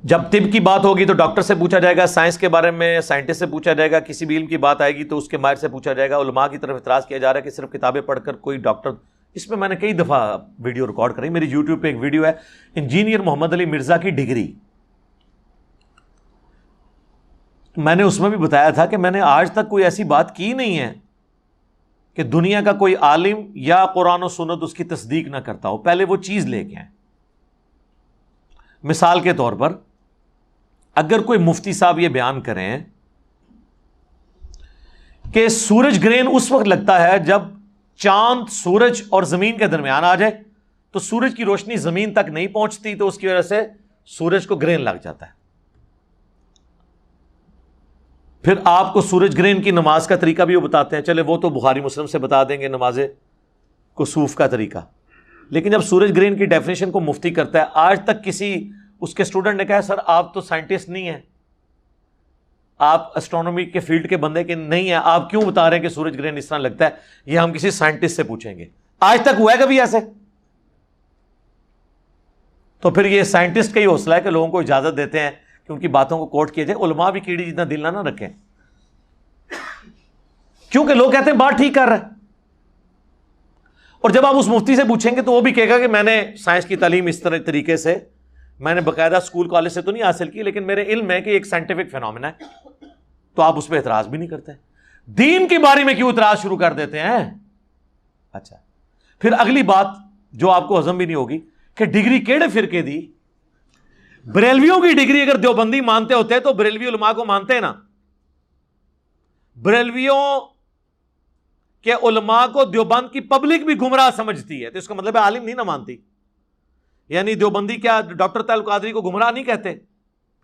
جب طب کی بات ہوگی تو ڈاکٹر سے پوچھا جائے گا، سائنس کے بارے میں سائنٹسٹ سے پوچھا جائے گا، کسی بھی علم کی بات آئے گی تو اس کے ماہر سے پوچھا جائے گا۔ علماء کی طرف اعتراض کیا جا رہا ہے کہ صرف کتابیں پڑھ کر کوئی ڈاکٹر، اس میں نے کئی دفعہ ویڈیو ریکارڈ کری، میری یوٹیوب پہ ایک ویڈیو ہے انجینئر محمد علی مرزا کی ڈگری، میں نے اس میں بھی بتایا تھا کہ میں نے آج تک کوئی ایسی بات کی نہیں ہے کہ دنیا کا کوئی عالم یا قرآن و سنت اس کی تصدیق نہ کرتا ہو، پہلے وہ چیز لے کے آئیں۔ مثال کے طور پر اگر کوئی مفتی صاحب یہ بیان کریں کہ سورج گرہن اس وقت لگتا ہے جب چاند سورج اور زمین کے درمیان آ جائے تو سورج کی روشنی زمین تک نہیں پہنچتی، تو اس کی وجہ سے سورج کو گرہن لگ جاتا ہے۔ پھر آپ کو سورج گرہن کی نماز کا طریقہ بھی وہ بتاتے ہیں، چلے وہ تو بخاری مسلم سے بتا دیں گے نماز کسوف کا طریقہ، لیکن جب سورج گرہن کی ڈیفینیشن کو مفتی کرتا ہے، آج تک کسی اس کے اسٹوڈنٹ نے کہا سر آپ تو سائنٹسٹ نہیں ہیں، آپ اسٹرونومی کے فیلڈ کے بندے کے نہیں ہیں، آپ کیوں بتا رہے ہیں کہ سورج گرہن اس طرح لگتا ہے؟ یہ ہم کسی سائنٹسٹ سے پوچھیں گے۔ آج تک ہوا ہے کبھی ایسے؟ تو پھر یہ سائنٹسٹ کا ہی حوصلہ ہے کہ لوگوں کو اجازت دیتے ہیں کہ ان کی باتوں کو کوٹ کیا جائے۔ علماء بھی کیڑی جتنا دل نہ رکھیں، کیونکہ لوگ کہتے ہیں بات ٹھیک کر رہا ہے، اور جب آپ اس مفتی سے پوچھیں گے تو وہ بھی کہے گا کہ میں نے سائنس کی تعلیم اس طرح طریقے سے، میں نے باقاعدہ اسکول کالج سے تو نہیں حاصل کی، لیکن میرے علم ہے کہ ایک سائنٹیفک فینومینا ہے، تو آپ اس پہ اعتراض بھی نہیں کرتے۔ دین کی باری میں کیوں اعتراض شروع کر دیتے ہیں؟ اچھا، پھر اگلی بات جو آپ کو ہضم بھی نہیں ہوگی کہ ڈگری کیڑے فرقے دی؟ بریلویوں کی ڈگری اگر دیوبندی مانتے ہوتے تو بریلوی علماء کو مانتے نا۔ بریلویوں کے علماء کو دیوبند کی پبلک بھی گمراہ سمجھتی ہے، تو اس کا مطلب ہے عالم نہیں نہ مانتی، یعنی دیوبندی کیا ڈاکٹر طاہر القادری کو گمراہ نہیں کہتے؟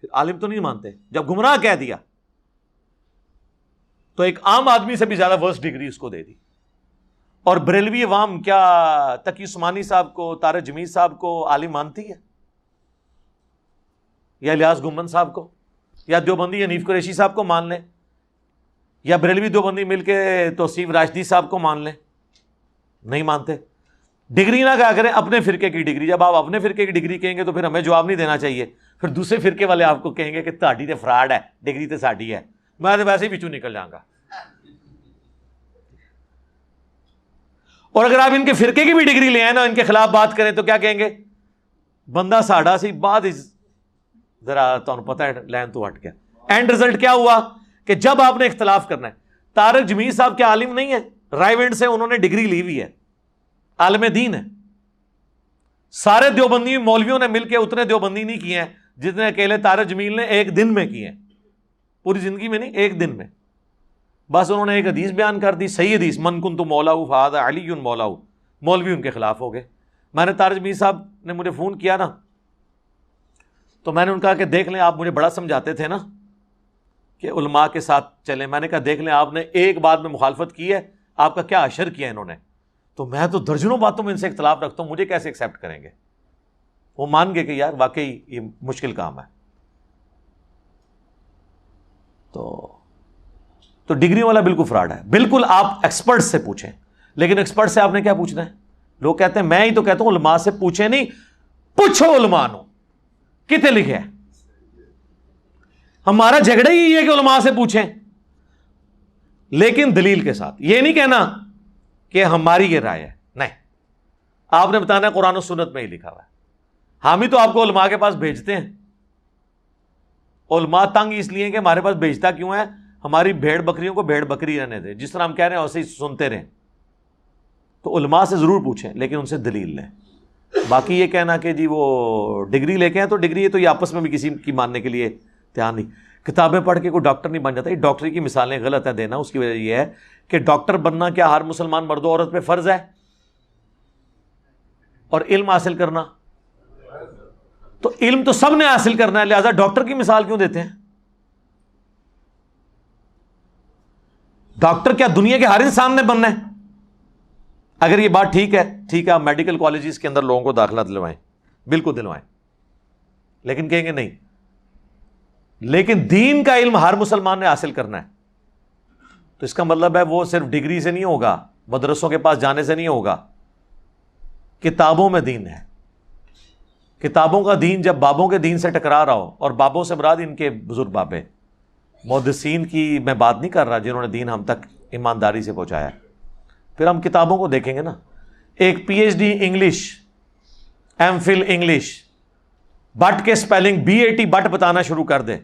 پھر عالم تو نہیں مانتے، جب گمراہ کہہ دیا تو ایک عام آدمی سے بھی زیادہ ورس ڈگری اس کو دے دی۔ اور بریلوی عوام کیا تقی عثمانی صاحب کو، طارق جمیل صاحب کو عالم مانتی ہے، یا الیاس گمن صاحب کو، یا دیوبندی حنیف قریشی صاحب کو مان لیں، یا بریلوی دیوبندی مل کے توصیف راشدی صاحب کو مان لیں؟ نہیں مانتے۔ ڈگری نہ کہا کریں اپنے فرقے کی ڈگری، جب آپ اپنے فرقے کی ڈگری کہیں گے تو پھر ہمیں جواب نہیں دینا چاہیے، پھر دوسرے فرقے والے آپ کو کہیں گے کہ تہاڈی تے فراڈ ہے، ڈگری تے ساڈی ہے، میں تو ویسے ہی پچھو نکل جاؤں گا۔ اور اگر آپ ان کے فرقے کی بھی ڈگری لے آئیں نا، ان کے خلاف بات کریں تو کیا کہیں گے؟ بندہ ساڑا سی بات ذرا تمہیں پتہ ہے لین تو ہٹ گیا۔ اینڈ رزلٹ کیا ہوا کہ جب آپ نے اختلاف کرنا ہے، طارق جمیل صاحب کے عالم نہیں ہے، رائیونڈ سے انہوں نے ڈگری لی ہوئی ہے، عالم دین ہے۔ سارے دیوبندی مولویوں نے مل کے اتنے دیوبندی نہیں کیے ہیں جتنے اکیلے طارق جمیل نے ایک دن میں کیے ہیں، پوری زندگی میں نہیں، ایک دن میں۔ بس انہوں نے ایک حدیث بیان کر دی، صحیح حدیث، من کنت مولاہ فہذا علی مولاہ، مولوی ان کے خلاف ہو گئے۔ میں نے طارق جمیل صاحب نے مجھے فون کیا نا، تو میں نے ان کہا کہ دیکھ لیں، آپ مجھے بڑا سمجھاتے تھے نا کہ علماء کے ساتھ چلیں، میں نے کہا دیکھ لیں آپ نے ایک بات میں مخالفت کی ہے، آپ کا کیا اشر کیا انہوں نے، تو میں تو درجنوں باتوں میں ان سے اختلاف رکھتا ہوں، مجھے کیسے ایکسیپٹ کریں گے؟ وہ مان گئے کہ یار واقعی یہ مشکل کام ہے۔ تو ڈگری والا بالکل فراڈ ہے۔ بالکل آپ ایکسپرٹ سے پوچھیں، لیکن ایکسپرٹ سے آپ نے کیا پوچھنا ہے؟ لوگ کہتے ہیں، میں ہی تو کہتا ہوں علماء سے پوچھیں نہیں، پوچھو علماء نو کتے لکھے ہے۔ ہمارا جھگڑا ہی ہے کہ علماء سے پوچھیں، لیکن دلیل کے ساتھ، یہ نہیں کہنا کہ ہماری یہ رائے ہے، نہیں، آپ نے بتانا ہے قرآن و سنت میں ہی لکھا ہوا ہے۔ ہم ہی تو آپ کو علماء کے پاس بھیجتے ہیں، علماء تنگ اس لیے کہ ہمارے پاس بھیجتا کیوں ہے؟ ہماری بھیڑ بکریوں کو بھیڑ بکری رہنے دے، جس طرح ہم کہہ رہے ہیں ویسے ہی سنتے رہیں۔ تو علماء سے ضرور پوچھیں، لیکن ان سے دلیل لیں۔ باقی یہ کہنا کہ جی وہ ڈگری لے کے ہیں تو ڈگری ہے، تو یہ آپس میں بھی کسی کی ماننے کے لیے تیار نہیں۔ کتابیں پڑھ کے کوئی ڈاکٹر نہیں بن جاتا، یہ ڈاکٹری کی مثالیں غلط ہے دینا۔ اس کی وجہ یہ ہے کہ ڈاکٹر بننا کیا ہر مسلمان مرد و عورت پہ فرض ہے؟ اور علم حاصل کرنا تو علم تو سب نے حاصل کرنا ہے، لہذا ڈاکٹر کی مثال کیوں دیتے ہیں؟ ڈاکٹر کیا دنیا کے ہر انسان نے بننا ہے؟ اگر یہ بات ٹھیک ہے، ٹھیک ہے، آپ میڈیکل کالجز کے اندر لوگوں کو داخلہ دلوائیں، بالکل دلوائیں، لیکن کہیں گے نہیں، لیکن دین کا علم ہر مسلمان نے حاصل کرنا ہے، تو اس کا مطلب ہے وہ صرف ڈگری سے نہیں ہوگا، مدرسوں کے پاس جانے سے نہیں ہوگا، کتابوں میں دین ہے۔ کتابوں کا دین جب بابوں کے دین سے ٹکرا رہا ہو، اور بابوں سے مراد ان کے بزرگ بابے، محدثین کی میں بات نہیں کر رہا جنہوں نے دین ہم تک ایمانداری سے پہنچایا ہے، پھر ہم کتابوں کو دیکھیں گے نا. ایک P H D English, M Phil English, bat کے اسپیلنگ BAT بٹ بتانا شروع کر دیں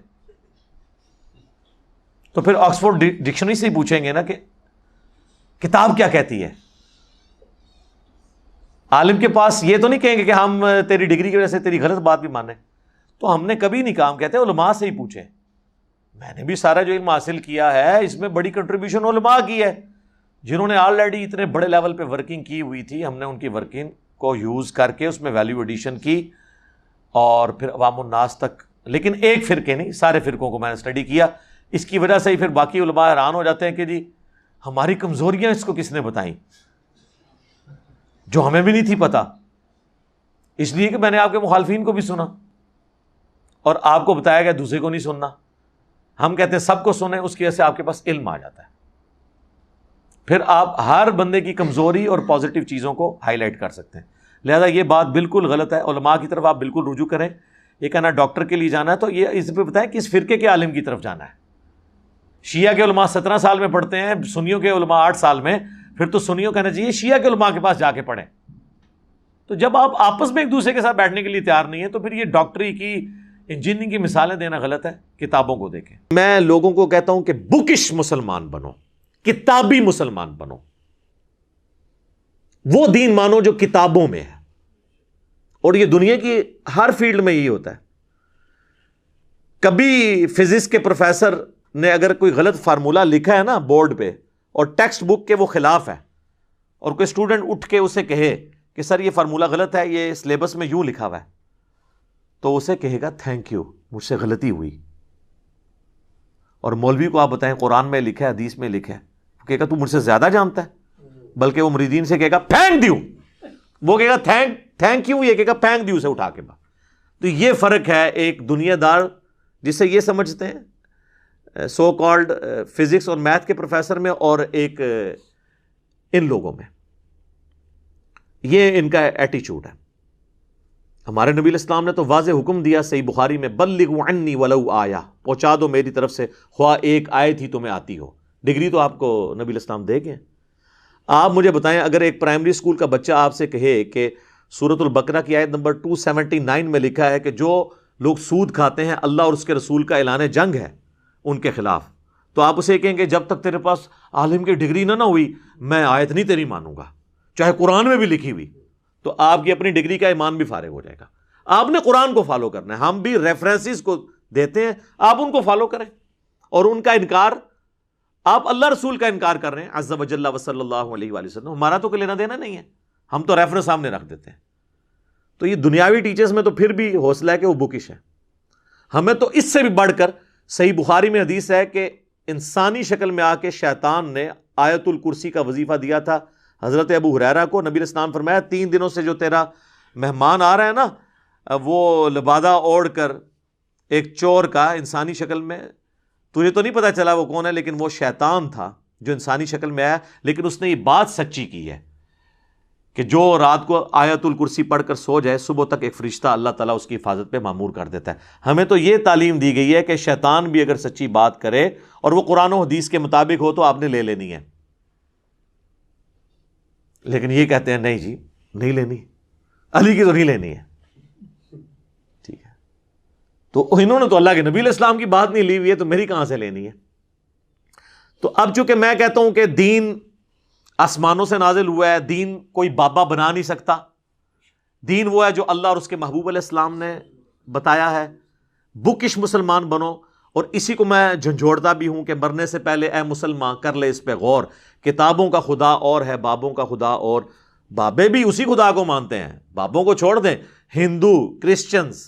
تو پھر آکسفورڈ ڈکشنری سے ہی پوچھیں گے نا کہ کتاب کیا کہتی ہے. عالم کے پاس یہ تو نہیں کہیں گے کہ ہم تیری ڈگری کی وجہ سے تیری غلط بات بھی مانیں. تو ہم نے کبھی نہیں کہا، ہم کہتے ہیں علماء سے ہی پوچھیں. میں نے بھی سارا جو علم حاصل کیا ہے اس میں بڑی کنٹریبیوشن علماء کی ہے، جنہوں نے آلریڈی اتنے بڑے لیول پہ ورکنگ کی ہوئی تھی. ہم نے ان کی ورکنگ کو یوز کر کے اس میں ویلیو ایڈیشن کی اور پھر عوام الناس تک. لیکن ایک فرقے نہیں، سارے فرقوں کو میں نے اسٹڈی کیا. اس کی وجہ سے ہی پھر باقی علماء حیران ہو جاتے ہیں کہ جی ہماری کمزوریاں اس کو کس نے بتائیں جو ہمیں بھی نہیں تھی پتا. اس لیے کہ میں نے آپ کے مخالفین کو بھی سنا اور آپ کو بتایا گیا دوسرے کو نہیں سننا. ہم کہتے ہیں سب کو سنیں، اس کی وجہ سے آپ کے پاس علم آ جاتا ہے. پھر آپ ہر بندے کی کمزوری اور پازیٹیو چیزوں کو ہائی لائٹ کر سکتے ہیں. لہذا یہ بات بالکل غلط ہے. علماء کی طرف آپ بالکل رجوع کریں. یہ کہنا ڈاکٹر کے لیے جانا ہے تو یہ اس پہ بتائیں کس فرقے کے عالم کی طرف جانا ہے. شیعہ کے علماء 17 سال میں پڑھتے ہیں، سنیوں کے علماء 8 سال میں. پھر تو سنیوں کہنا چاہیے شیعہ کے علماء کے پاس جا کے پڑھیں. تو جب آپ آپس میں ایک دوسرے کے ساتھ بیٹھنے کے لیے تیار نہیں ہے تو پھر یہ ڈاکٹری کی انجینئرنگ کی مثالیں دینا غلط ہے. کتابوں کو دیکھیں. میں لوگوں کو کہتا ہوں کہ بکش مسلمان بنو، کتابی مسلمان بنو. وہ دین مانو جو کتابوں میں ہے. اور یہ دنیا کی ہر فیلڈ میں یہی ہوتا ہے. کبھی فزکس کے پروفیسر نے اگر کوئی غلط فارمولہ لکھا ہے نا بورڈ پہ اور ٹیکسٹ بک کے وہ خلاف ہے، اور کوئی اسٹوڈنٹ اٹھ کے اسے کہے کہ سر یہ فارمولہ غلط ہے، یہ سلیبس میں یوں لکھا ہوا ہے، تو اسے کہے گا تھینک یو، مجھ سے غلطی ہوئی. اور مولوی کو آپ بتائیں قرآن میں لکھا ہے، حدیث میں لکھا ہے، وہ کہے گا تو مجھ سے زیادہ جانتا ہے. بلکہ وہ مریدین سے کہے گا پھینک دیو، وہ کہے گا تھینک یو، یہ کہے گا پھینک دیو سے اٹھا کے. تو یہ فرق ہے ایک دنیا دار جسے یہ سمجھتے ہیں سو کالڈ فزکس اور میتھ کے پروفیسر میں، اور ایک ان لوگوں میں. یہ ان کا ایٹیچیوڈ ہے. ہمارے نبی علیہ السلام نے تو واضح حکم دیا صحیح بخاری میں، بلغوا عنی ولو آیا، پہنچا دو میری طرف سے خواہ ایک آیت ہی تمہیں آتی ہو. ڈگری تو آپ کو نبی علیہ السلام دے گئے. آپ مجھے بتائیں اگر ایک پرائمری اسکول کا بچہ آپ سے کہے کہ سورۃ البقرہ کی آیت نمبر 279 میں لکھا ہے کہ جو لوگ سود کھاتے ہیں اللہ اور اس کے رسول کا اعلان جنگ ہے ان کے خلاف، تو آپ اسے کہیں گے جب تک تیرے پاس عالم کی ڈگری نہ ہوئی میں آیت نہیں تیری مانوں گا چاہے قرآن میں بھی لکھی ہوئی. تو آپ کی اپنی ڈگری کا ایمان بھی فارغ ہو جائے گا. آپ نے قرآن کو فالو کرنا ہے. ہم بھی ریفرنسز کو دیتے ہیں، آپ ان کو فالو کریں. اور ان کا انکار، آپ اللہ رسول کا انکار کر رہے ہیں عز وجل و صلی اللہ علیہ وآلہ وسلم، ہمارا تو کوئی لینا دینا نہیں ہے، ہم تو ریفرنس سامنے رکھ دیتے ہیں. تو یہ دنیاوی ٹیچرز میں تو پھر بھی حوصلہ ہے کہ وہ بکش ہے. ہمیں تو اس سے بھی بڑھ کر صحیح بخاری میں حدیث ہے کہ انسانی شکل میں آ کے شیطان نے آیت الکرسی کا وظیفہ دیا تھا حضرت ابو ہریرہ کو. نبی علیہ السلام فرمایا 3 دنوں سے جو تیرا مہمان آ رہا ہے نا وہ لبادہ اوڑھ کر ایک چور کا انسانی شکل میں، تجھے تو نہیں پتا چلا وہ کون ہے، لیکن وہ شیطان تھا جو انسانی شکل میں آیا. لیکن اس نے یہ بات سچی کی ہے کہ جو رات کو آیت الکرسی پڑھ کر سو جائے صبح تک ایک فرشتہ اللہ تعالیٰ اس کی حفاظت پہ مامور کر دیتا ہے. ہمیں تو یہ تعلیم دی گئی ہے کہ شیطان بھی اگر سچی بات کرے اور وہ قرآن و حدیث کے مطابق ہو تو آپ نے لے لینی ہے. لیکن یہ کہتے ہیں نہیں جی نہیں لینی، علی کی تو نہیں لینی ہے. ٹھیک ہے، تو انہوں نے تو اللہ کے نبی علیہ السلام کی بات نہیں لی ہوئی ہے تو میری کہاں سے لینی ہے. تو اب چونکہ میں کہتا ہوں کہ دین آسمانوں سے نازل ہوا ہے، دین کوئی بابا بنا نہیں سکتا، دین وہ ہے جو اللہ اور اس کے محبوب علیہ السلام نے بتایا ہے. بکش مسلمان بنو. اور اسی کو میں جھنجھوڑتا بھی ہوں کہ مرنے سے پہلے اے مسلمان کر لے اس پہ غور، کتابوں کا خدا اور ہے بابوں کا خدا اور. بابے بھی اسی خدا کو مانتے ہیں، بابوں کو چھوڑ دیں. ہندو، کرسچنز،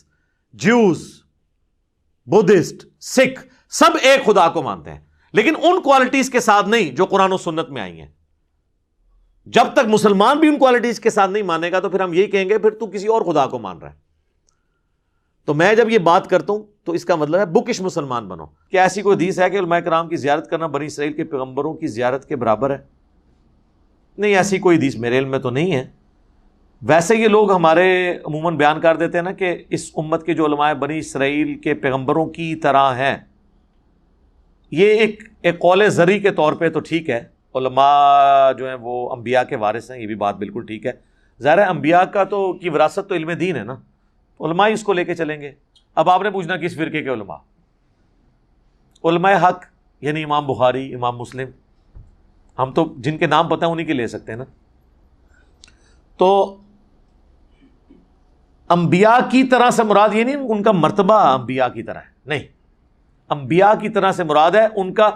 جیوز، بدھسٹ، سکھ سب ایک خدا کو مانتے ہیں، لیکن ان کوالٹیز کے ساتھ نہیں جو قرآن و سنت میں آئی ہیں. جب تک مسلمان بھی ان کوالٹیز کے ساتھ نہیں مانے گا تو پھر ہم یہی کہیں گے پھر تو کسی اور خدا کو مان رہا ہے. تو میں جب یہ بات کرتا ہوں تو اس کا مطلب ہے بکش مسلمان بنو. کیا ایسی کوئی حدیث ہے کہ علماء کرام کی زیارت کرنا بنی اسرائیل کے پیغمبروں کی زیارت کے برابر ہے؟ نہیں، ایسی کوئی حدیث میرے علم میں تو نہیں ہے. ویسے یہ لوگ ہمارے عموماً بیان کر دیتے ہیں نا کہ اس امت کے جو علماء بنی اسرائیل کے پیغمبروں کی طرح ہیں. یہ ایک قول زری کے طور پہ تو ٹھیک ہے، علماء جو ہیں وہ انبیاء کے وارث ہیں، یہ بھی بات بالکل ٹھیک ہے. ظاہر ہے انبیاء کا تو کی وراثت تو علم دین ہے نا، علماء اس کو لے کے چلیں گے. اب آپ نے پوچھنا کس فرقے کے علماء؟ علماء حق، یعنی امام بخاری، امام مسلم، ہم تو جن کے نام پتہ ہیں انہی کے لے سکتے ہیں نا. تو انبیاء کی طرح سے مراد یہ نہیں ان کا مرتبہ انبیاء کی طرح ہے، نہیں، انبیاء کی طرح سے مراد ہے ان کا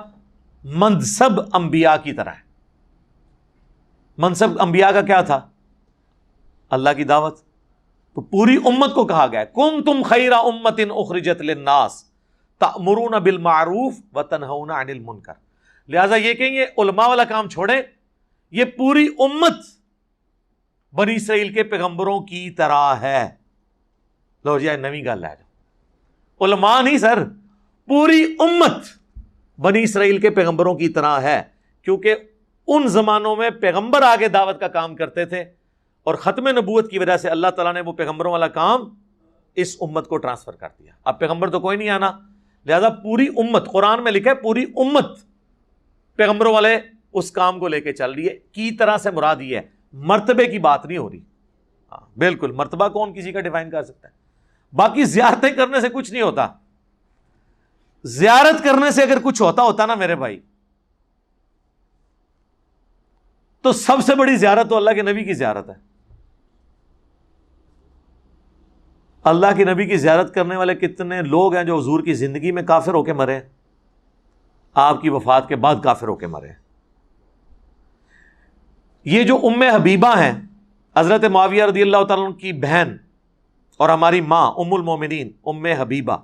منصب انبیاء کی طرح ہے. منصب انبیاء کا کیا تھا؟ اللہ کی دعوت. تو پوری امت کو کہا گیا کنتم خیر امۃ اخرجت للناس تأمرون بالمعروف وتنہون عن المنکر. لہذا یہ کہ یہ علماء والا کام چھوڑیں، یہ پوری امت بنی اسرائیل کے پیغمبروں کی طرح ہے. لو جی نویں گل ہے، علماء نہیں سر، پوری امت بنی اسرائیل کے پیغمبروں کی طرح ہے، کیونکہ ان زمانوں میں پیغمبر آگے دعوت کا کام کرتے تھے اور ختم نبوت کی وجہ سے اللہ تعالیٰ نے وہ پیغمبروں والا کام اس امت کو ٹرانسفر کر دیا. اب پیغمبر تو کوئی نہیں آنا، لہذا پوری امت، قرآن میں لکھا ہے پوری امت پیغمبروں والے اس کام کو لے کے چل رہی ہے. کی طرح سے مراد یہ ہے، مرتبے کی بات نہیں ہو رہی. ہاں بالکل، مرتبہ کون کسی کا ڈیفائن کر سکتا ہے؟ باقی زیارتیں کرنے سے کچھ نہیں ہوتا. زیارت کرنے سے اگر کچھ ہوتا نا میرے بھائی، تو سب سے بڑی زیارت تو اللہ کے نبی کی زیارت ہے. اللہ کے نبی کی زیارت کرنے والے کتنے لوگ ہیں جو حضور کی زندگی میں کافر ہو کے مرے، آپ کی وفات کے بعد کافر ہو کے مرے. یہ جو ام حبیبہ ہیں، حضرت معاویہ رضی اللہ تعالیٰ عنہ کی بہن اور ہماری ماں ام المومنین ام حبیبہ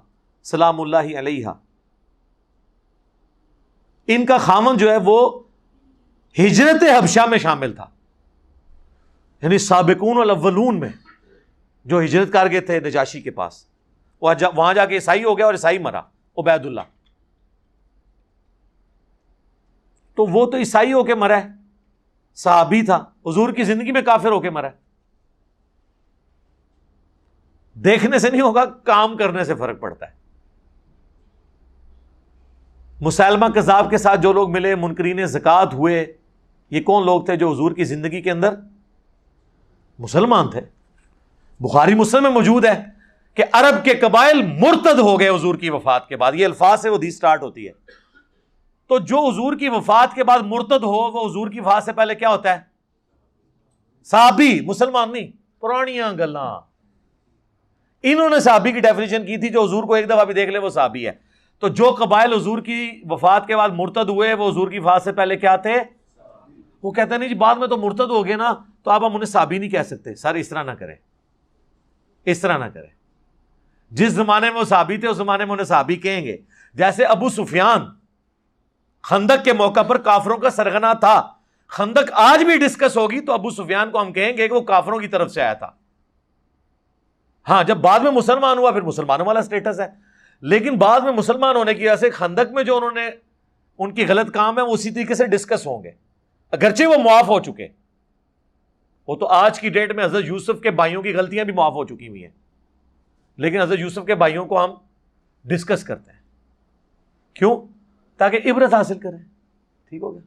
سلام اللہ علیہا، ان کا خامن جو ہے وہ ہجرت حبشہ میں شامل تھا، یعنی سابقون الاولون میں جو ہجرت کر گئے تھے نجاشی کے پاس. وہاں جا کے عیسائی ہو گیا اور عیسائی مرا، عبید اللہ. تو وہ تو عیسائی ہو کے مرا ہے، صحابی تھا، حضور کی زندگی میں کافر ہو کے مرا ہے. دیکھنے سے نہیں ہوگا، کام کرنے سے فرق پڑتا ہے. مسیلمہ کذاب کے ساتھ جو لوگ ملے، منکرین زکوٰۃ ہوئے، یہ کون لوگ تھے جو حضور کی زندگی کے اندر مسلمان تھے؟ بخاری مسلم میں موجود ہے کہ عرب کے قبائل مرتد ہو گئے حضور کی وفات کے بعد. یہ الفاظ سے وہ حدیث سٹارٹ ہوتی ہے. تو جو حضور کی وفات کے بعد مرتد ہو، وہ حضور کی وفات سے پہلے کیا ہوتا ہے؟ صحابی، مسلمان نہیں. پرانیاں گلاں، انہوں نے صحابی کی ڈیفینیشن کی تھی، جو حضور کو ایک دفعہ بھی دیکھ لے وہ صحابی ہے. تو جو قبائل حضور کی وفات کے بعد مرتد ہوئے، وہ حضور کی وفات سے پہلے کیا تھے؟ وہ کہتے ہیں نہیں جی بعد میں تو مرتد ہو گئے نا، تو آپ ہم انہیں صحابی نہیں کہہ سکتے. سر اس طرح نہ کریں، اس طرح نہ کریں. جس زمانے میں وہ صحابی تھے اس زمانے میں انہیں صحابی کہیں گے. جیسے ابو سفیان خندق کے موقع پر کافروں کا سرغنہ تھا، خندق آج بھی ڈسکس ہوگی تو ابو سفیان کو ہم کہیں گے کہ وہ کافروں کی طرف سے آیا تھا. ہاں جب بعد میں مسلمان ہوا پھر مسلمانوں والا سٹیٹس ہے، لیکن بعد میں مسلمان ہونے کی وجہ سے خندق میں جو انہوں نے ان کی غلط کام ہے وہ اسی طریقے سے ڈسکس ہوں گے، اگرچہ وہ معاف ہو چکے. وہ تو آج کی ڈیٹ میں حضرت یوسف کے بھائیوں کی غلطیاں بھی معاف ہو چکی ہوئی ہیں، لیکن حضرت یوسف کے بھائیوں کو ہم ڈسکس کرتے ہیں. کیوں؟ تاکہ عبرت حاصل کریں. ٹھیک ہو گیا.